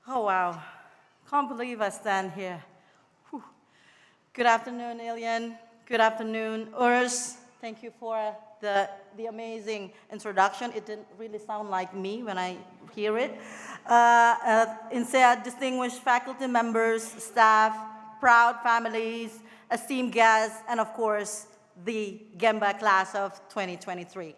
Oh, wow. Can't believe I stand here. Whew. Good afternoon, Ilian. Good afternoon, Urs. Thank you for the amazing introduction. It didn't really sound like me when I hear it. Instead, distinguished faculty members, staff, proud families, esteemed guests, and of course, the GEMBA class of 2023.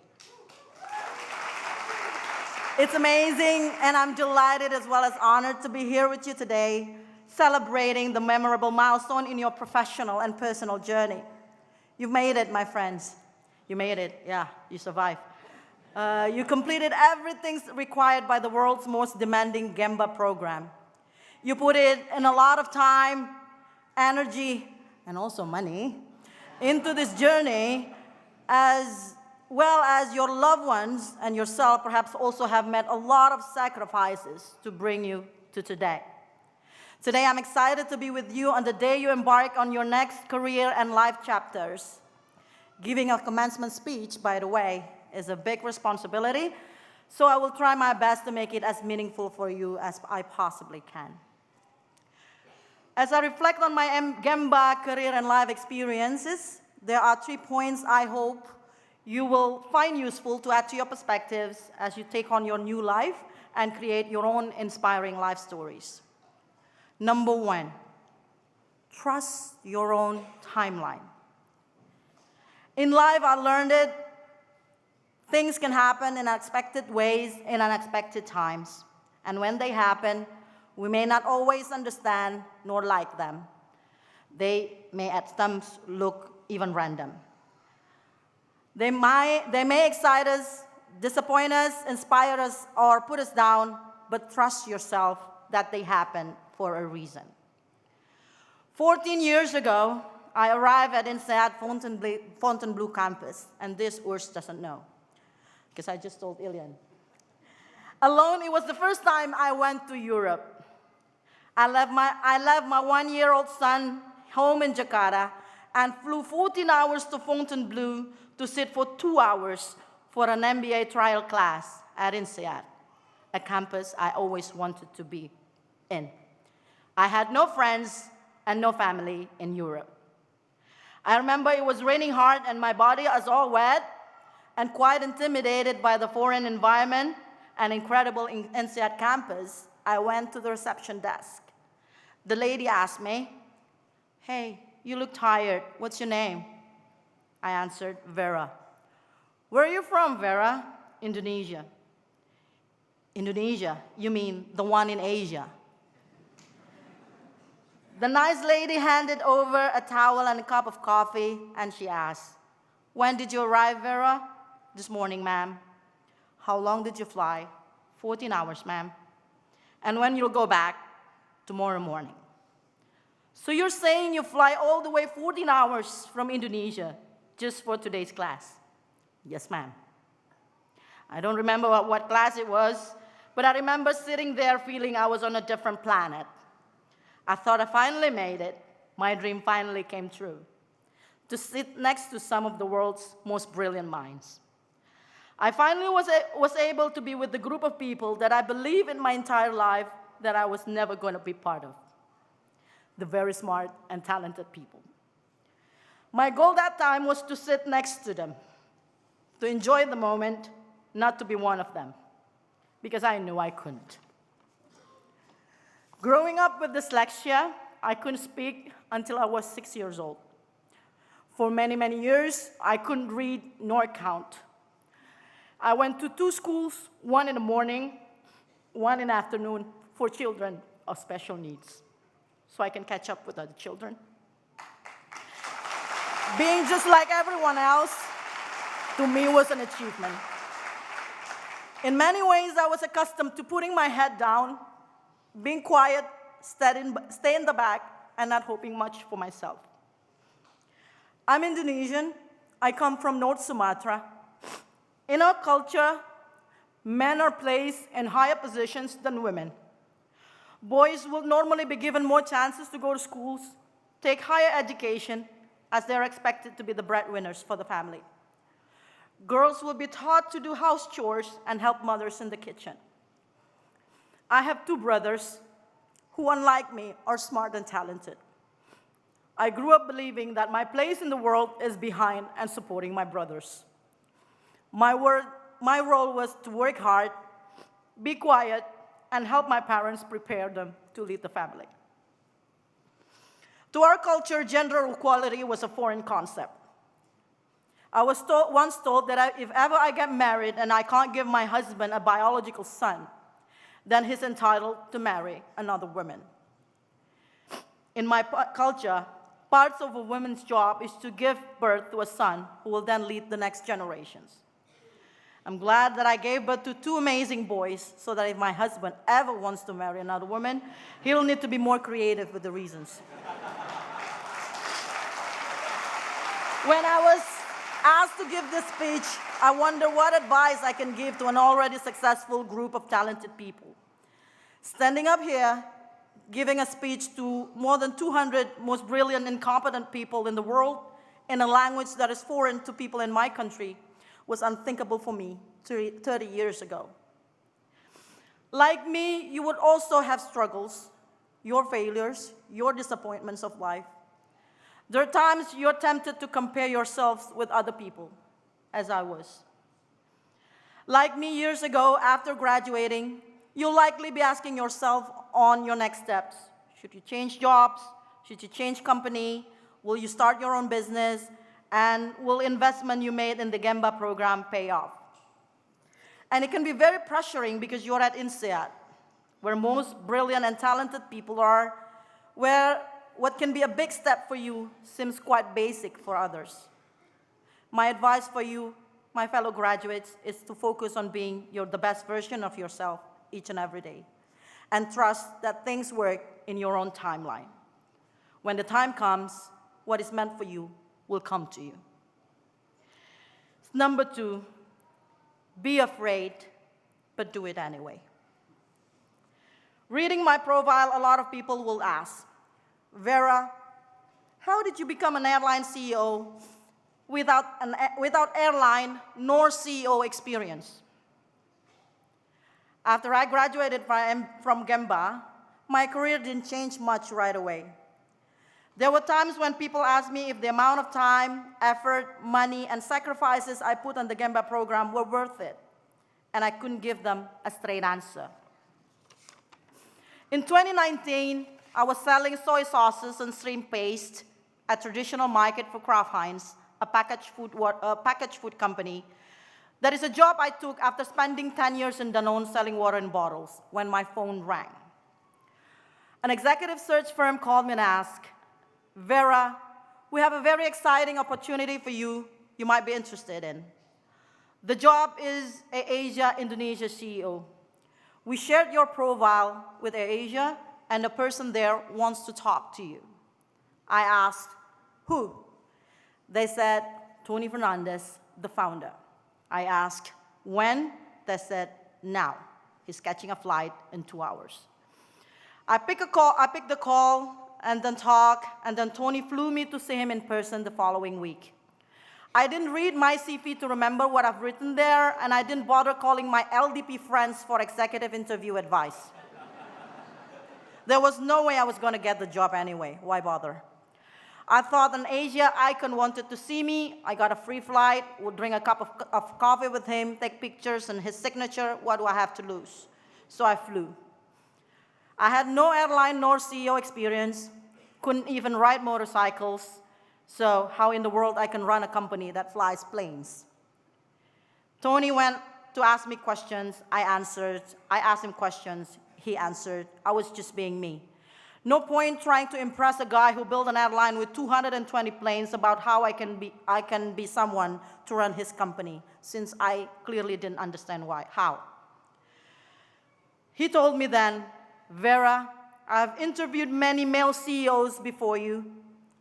It's amazing, and I'm delighted as well as honored to be here with you today, celebrating the memorable milestone in your professional and personal journey. You've made it, my friends. You made it, yeah, you survived. You completed everything required by the world's most demanding GEMBA program. You put it in a lot of time, energy, and also money into this journey, as well as your loved ones and yourself perhaps also have made a lot of sacrifices to bring you to today. Today, I'm excited to be with you on the day you embark on your next career and life chapters. Giving a commencement speech, by the way, is a big responsibility, so I will try my best to make it as meaningful for you as I possibly can. As I reflect on my GEMBA career and life experiences, there are 3 points I hope you will find useful to add to your perspectives as you take on your new life and create your own inspiring life stories. Number 1, trust your own timeline. In life, I learned it. Things can happen in unexpected ways, in unexpected times. And when they happen, we may not always understand nor like them. They may at times look even random. They may excite us, disappoint us, inspire us, or put us down, but trust yourself that they happen for a reason. 14 years ago, I arrived at INSEAD Fontainebleau campus, and this Urs doesn't know, because I just told Ilian. Alone, it was the first time I went to Europe. I left my 1-year-old son home in Jakarta and flew 14 hours to Fontainebleau to sit for 2 hours for an MBA trial class at INSEAD, a campus I always wanted to be in. I had no friends and no family in Europe. I remember it was raining hard and my body was all wet and quite intimidated by the foreign environment and incredible INSEAD campus. I went to the reception desk. The lady asked me, "Hey, you look tired. What's your name?" I answered, "Vera." "Where are you from, Vera?" "Indonesia." "Indonesia? You mean the one in Asia?" The nice lady handed over a towel and a cup of coffee, and she asked, "When did you arrive, Vera?" "This morning, ma'am." "How long did you fly?" 14 hours, ma'am." "And when you'll go back?" "Tomorrow morning." "So you're saying you fly all the way 14 hours from Indonesia just for today's class?" "Yes, ma'am." I don't remember what class it was, but I remember sitting there feeling I was on a different planet. I thought I finally made it. My dream finally came true, to sit next to some of the world's most brilliant minds. I finally was able to be with the group of people that I believe in my entire life that I was never going to be part of, the very smart and talented people. My goal that time was to sit next to them, to enjoy the moment, not to be one of them, because I knew I couldn't. Growing up with dyslexia, I couldn't speak until I was 6 years old. For many, many years, I couldn't read nor count. I went to 2 schools, one in the morning, one in the afternoon, for children of special needs, so I can catch up with other children. Being just like everyone else, to me, was an achievement. In many ways, I was accustomed to putting my head down, being quiet, stay in the back, and not hoping much for myself. I'm Indonesian. I come from North Sumatra. In our culture, men are placed in higher positions than women. Boys will normally be given more chances to go to schools, take higher education, as they're expected to be the breadwinners for the family. Girls will be taught to do house chores and help mothers in the kitchen. I have 2 brothers, who, unlike me, are smart and talented. I grew up believing that my place in the world is behind and supporting my brothers. My role was to work hard, be quiet, and help my parents prepare them to lead the family. To our culture, gender equality was a foreign concept. I was once told that if ever I get married and I can't give my husband a biological son, then he's entitled to marry another woman. In my culture, part of a woman's job is to give birth to a son who will then lead the next generations. I'm glad that I gave birth to two amazing boys so that if my husband ever wants to marry another woman, he'll need to be more creative with the reasons. When I was asked to give this speech, I wonder what advice I can give to an already successful group of talented people. Standing up here, giving a speech to more than 200 most brilliant and competent people in the world in a language that is foreign to people in my country was unthinkable for me 30 years ago. Like me, you would also have struggles, your failures, your disappointments of life. There are times you're tempted to compare yourselves with other people, as I was. Like me years ago, after graduating, you'll likely be asking yourself on your next steps. Should you change jobs? Should you change company? Will you start your own business? And will investment you made in the GEMBA program pay off? And it can be very pressuring because you're at INSEAD, where most brilliant and talented people are, where what can be a big step for you seems quite basic for others. My advice for you, my fellow graduates, is to focus on being the best version of yourself each and every day, and trust that things work in your own timeline. When the time comes, what is meant for you will come to you. Number 2, be afraid, but do it anyway. Reading my profile, a lot of people will ask, Vera, how did you become an airline CEO without airline nor CEO experience? After I graduated from GEMBA, my career didn't change much right away. There were times when people asked me if the amount of time, effort, money, and sacrifices I put on the GEMBA program were worth it, and I couldn't give them a straight answer. In 2019, I was selling soy sauces and shrimp paste at traditional market for Kraft Heinz, a packaged food company. That is a job I took after spending 10 years in Danone selling water in bottles when my phone rang. An executive search firm called me and asked, Vera, we have a very exciting opportunity for you might be interested in. The job is AirAsia Indonesia CEO. We shared your profile with AirAsia, and the person there wants to talk to you. I asked, who? They said, Tony Fernandez, the founder. I asked, when? They said, now. He's catching a flight in 2 hours. I picked the call and then talked, and then Tony flew me to see him in person the following week. I didn't read my CV to remember what I've written there, and I didn't bother calling my LDP friends for executive interview advice. There was no way I was going to get the job anyway. Why bother? I thought an Asia icon wanted to see me. I got a free flight, would drink a cup of coffee with him, take pictures and his signature. What do I have to lose? So I flew. I had no airline nor CEO experience, couldn't even ride motorcycles. So how in the world I can run a company that flies planes? Tony went to ask me questions. I answered. I asked him questions. He answered. I was just being me. No point trying to impress a guy who built an airline with 220 planes about how I can be someone to run his company, since I clearly didn't understand how. He told me then, Vera, I've interviewed many male CEOs before you.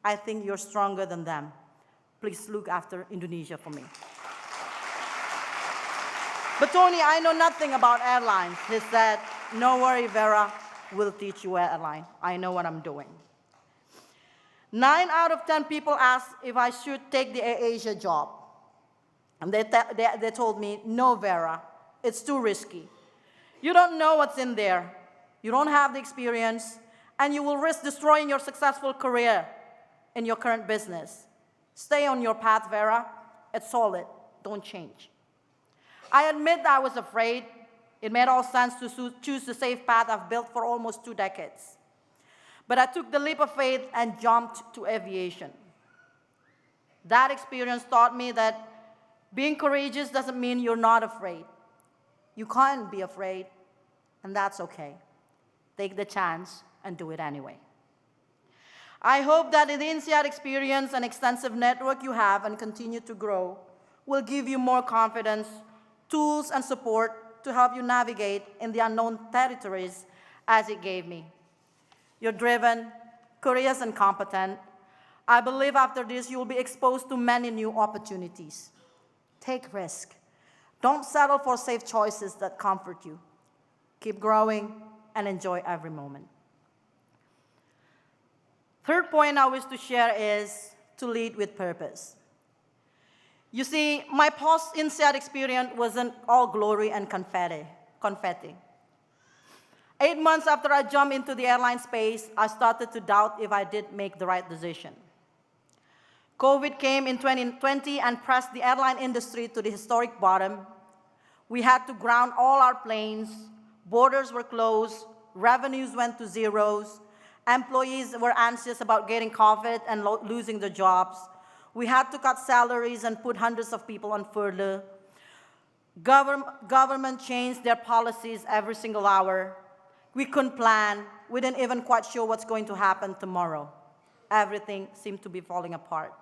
I think you're stronger than them. Please look after Indonesia for me. But Tony, I know nothing about airlines. He said, no worry, Vera. We'll teach you airline. I know what I'm doing. 9 out of 10 people asked if I should take the AirAsia job. And they told me, no, Vera, it's too risky. You don't know what's in there. You don't have the experience. and you will risk destroying your successful career in your current business. Stay on your path, Vera. It's solid. Don't change. I admit I was afraid. It made all sense to choose the safe path I've built for almost 2 decades. But I took the leap of faith and jumped to aviation. That experience taught me that being courageous doesn't mean you're not afraid. You can't be afraid, and that's okay. Take the chance and do it anyway. I hope that the INSEAD experience and extensive network you have and continue to grow will give you more confidence, tools, and support to help you navigate in the unknown territories as it gave me. You're driven, curious, and competent. I believe after this you will be exposed to many new opportunities. Take risk. Don't settle for safe choices that comfort you. Keep growing and enjoy every moment. Third point I wish to share is to lead with purpose. You see, my post-INSEAD experience wasn't all glory and confetti. 8 months after I jumped into the airline space, I started to doubt if I did make the right decision. COVID came in 2020 and pressed the airline industry to the historic bottom. We had to ground all our planes, borders were closed, revenues went to zeros, employees were anxious about getting COVID and losing their jobs. We had to cut salaries and put hundreds of people on furlough. Government changed their policies every single hour. We couldn't plan. We didn't even quite sure what's going to happen tomorrow. Everything seemed to be falling apart.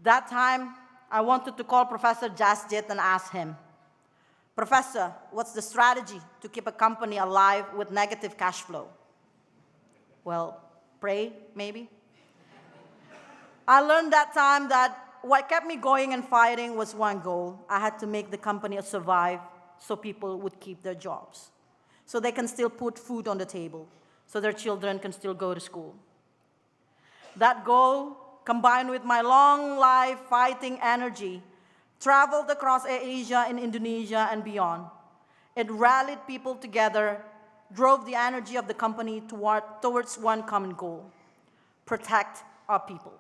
That time, I wanted to call Professor Jasjit and ask him, Professor, what's the strategy to keep a company alive with negative cash flow? Well, pray, maybe? I learned that time that what kept me going and fighting was one goal. I had to make the company survive so people would keep their jobs, so they can still put food on the table, so their children can still go to school. That goal, combined with my long life fighting energy, traveled across AirAsia in Indonesia and beyond. It rallied people together, drove the energy of the company towards one common goal: protect our people.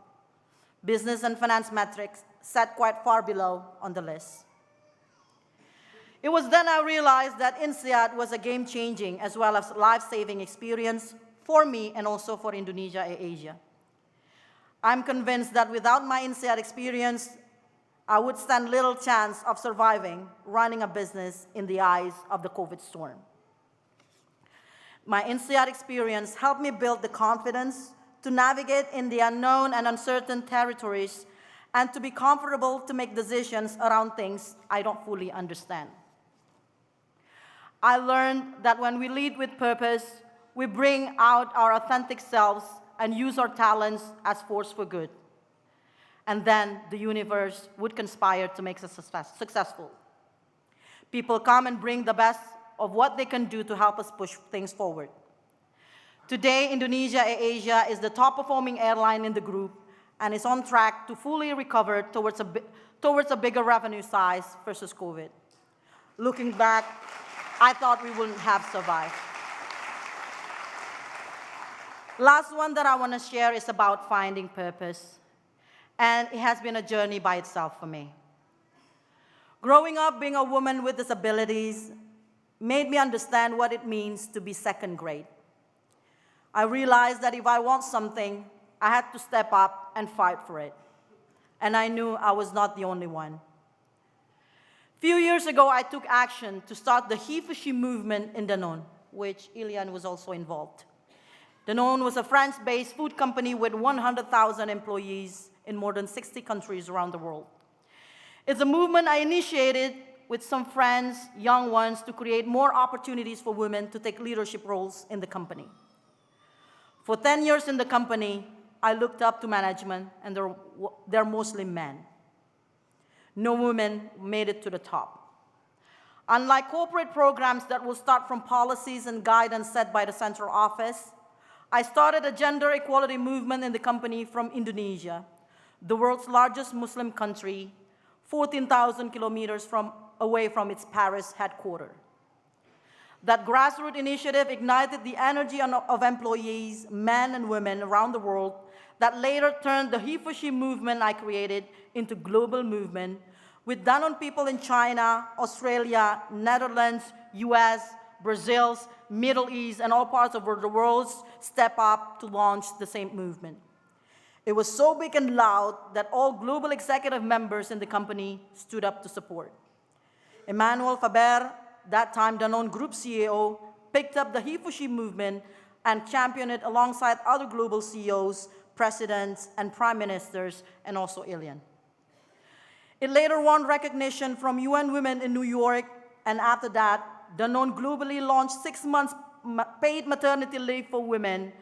Business and finance metrics sat quite far below on the list. It was then I realized that INSEAD was a game-changing as well as life-saving experience for me and also for Indonesia AirAsia. I'm convinced that without my INSEAD experience, I would stand little chance of surviving running a business in the eyes of the COVID storm. My INSEAD experience helped me build the confidence to navigate in the unknown and uncertain territories and to be comfortable to make decisions around things I don't fully understand. I learned that when we lead with purpose, we bring out our authentic selves and use our talents as force for good. And then the universe would conspire to make us successful. People come and bring the best of what they can do to help us push things forward. Today, Indonesia AirAsia is the top-performing airline in the group and is on track to fully recover towards a bigger revenue size versus COVID. Looking back, I thought we wouldn't have survived. Last one that I want to share is about finding purpose, and it has been a journey by itself for me. Growing up being a woman with disabilities made me understand what it means to be second grade. I realized that if I want something, I had to step up and fight for it. And I knew I was not the only one. A few years ago, I took action to start the He for She movement in Danone, which Ilian was also involved. Danone was a France-based food company with 100,000 employees in more than 60 countries around the world. It's a movement I initiated with some friends, young ones, to create more opportunities for women to take leadership roles in the company. For 10 years in the company, I looked up to management, and they're mostly men. No women made it to the top. Unlike corporate programs that will start from policies and guidance set by the central office, I started a gender equality movement in the company from Indonesia, the world's largest Muslim country, 14,000 kilometers away from its Paris headquarters. That grassroots initiative ignited the energy of employees, men and women around the world, that later turned the he for she movement I created into global movement, with Danone people in China, Australia, Netherlands, US, Brazil, Middle East, and all parts of the world step up to launch the same movement. It was so big and loud that all global executive members in the company stood up to support. Emmanuel Faber, that time Danone Group CEO, picked up the he for she movement and championed it alongside other global CEOs, presidents, and prime ministers, and also alien. It later won recognition from UN Women in New York, and after that, Danone globally launched 6 months paid maternity leave for women,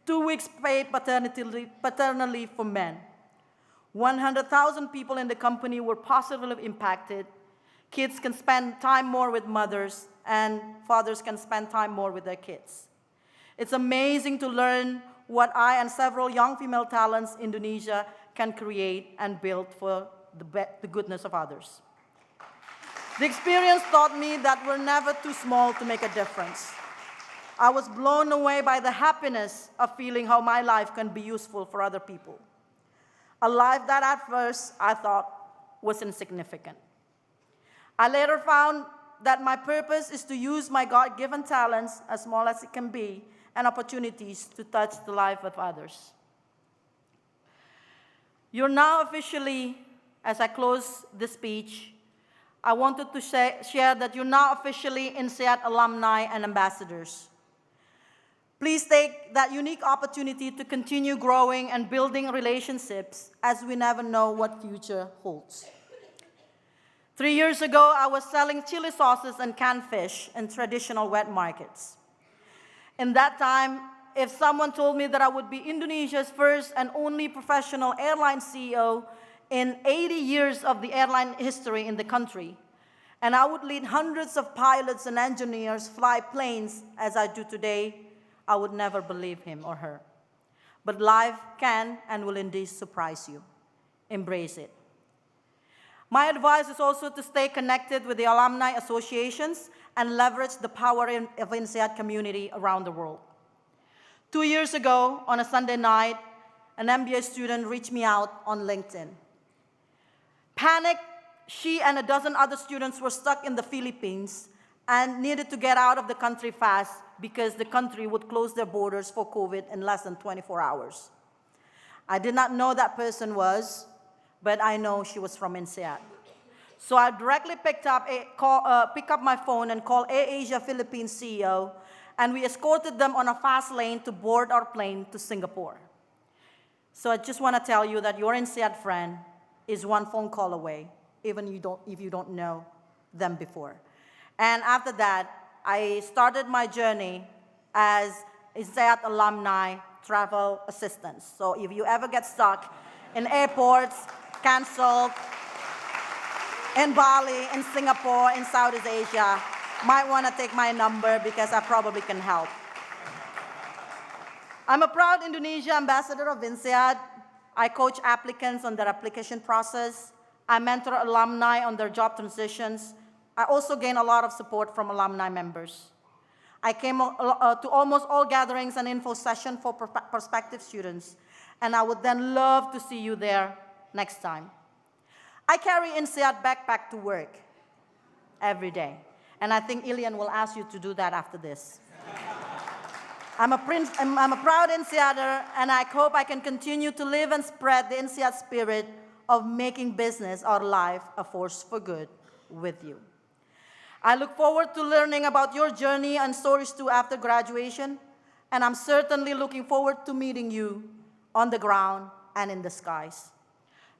2 weeks paid paternity leave for men. 100,000 people in the company were positively impacted. Kids can spend time more with mothers, and fathers can spend time more with their kids. It's amazing to learn what I and several young female talents in Indonesia can create and build for the goodness of others. The experience taught me that we're never too small to make a difference. I was blown away by the happiness of feeling how my life can be useful for other people. A life that at first I thought was insignificant. I later found that my purpose is to use my God-given talents, as small as it can be, and opportunities to touch the life of others. You're now officially, as I close this speech, I wanted to share that you're now officially INSEAD alumni and ambassadors. Please take that unique opportunity to continue growing and building relationships, as we never know what future holds. 3 years ago, I was selling chili sauces and canned fish in traditional wet markets. In that time, if someone told me that I would be Indonesia's first and only professional airline CEO in 80 years of the airline history in the country, and I would lead hundreds of pilots and engineers fly planes as I do today, I would never believe him or her. But life can and will indeed surprise you. Embrace it. My advice is also to stay connected with the alumni associations and leverage the power of INSEAD community around the world. 2 years ago, on a Sunday night, an MBA student reached me out on LinkedIn. Panicked, she and a dozen other students were stuck in the Philippines and needed to get out of the country fast because the country would close their borders for COVID in less than 24 hours. I did not know that person was, but I know she was from INSEAD. So I directly picked up my phone and called AirAsia Philippines CEO, and we escorted them on a fast lane to board our plane to Singapore. So I just want to tell you that your INSEAD friend is one phone call away, even if you don't know them before. And after that, I started my journey as INSEAD alumni travel assistance. So if you ever get stuck in airports, canceled, in Bali, in Singapore, in Southeast Asia, might want to take my number because I probably can help. I'm a proud Indonesia ambassador of INSEAD. I coach applicants on their application process. I mentor alumni on their job transitions. I also gain a lot of support from alumni members. I came to almost all gatherings and info sessions for prospective students, and I would then love to see you there next time. I carry INSEAD backpack to work every day, and I think Ilian will ask you to do that after this. I'm a proud INSEADer, and I hope I can continue to live and spread the INSEAD spirit of making business or life a force for good with you. I look forward to learning about your journey and stories too after graduation, and I'm certainly looking forward to meeting you on the ground and in the skies.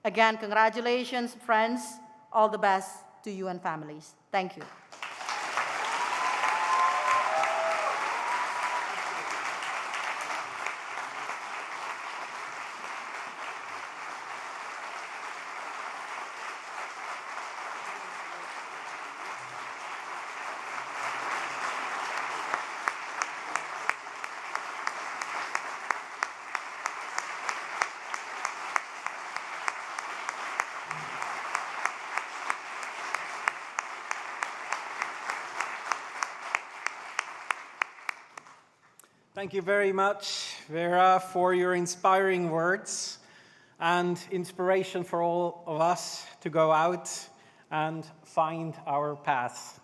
Again, congratulations, friends. All the best to you and families. Thank you. Thank you very much, Vera, for your inspiring words and inspiration for all of us to go out and find our path.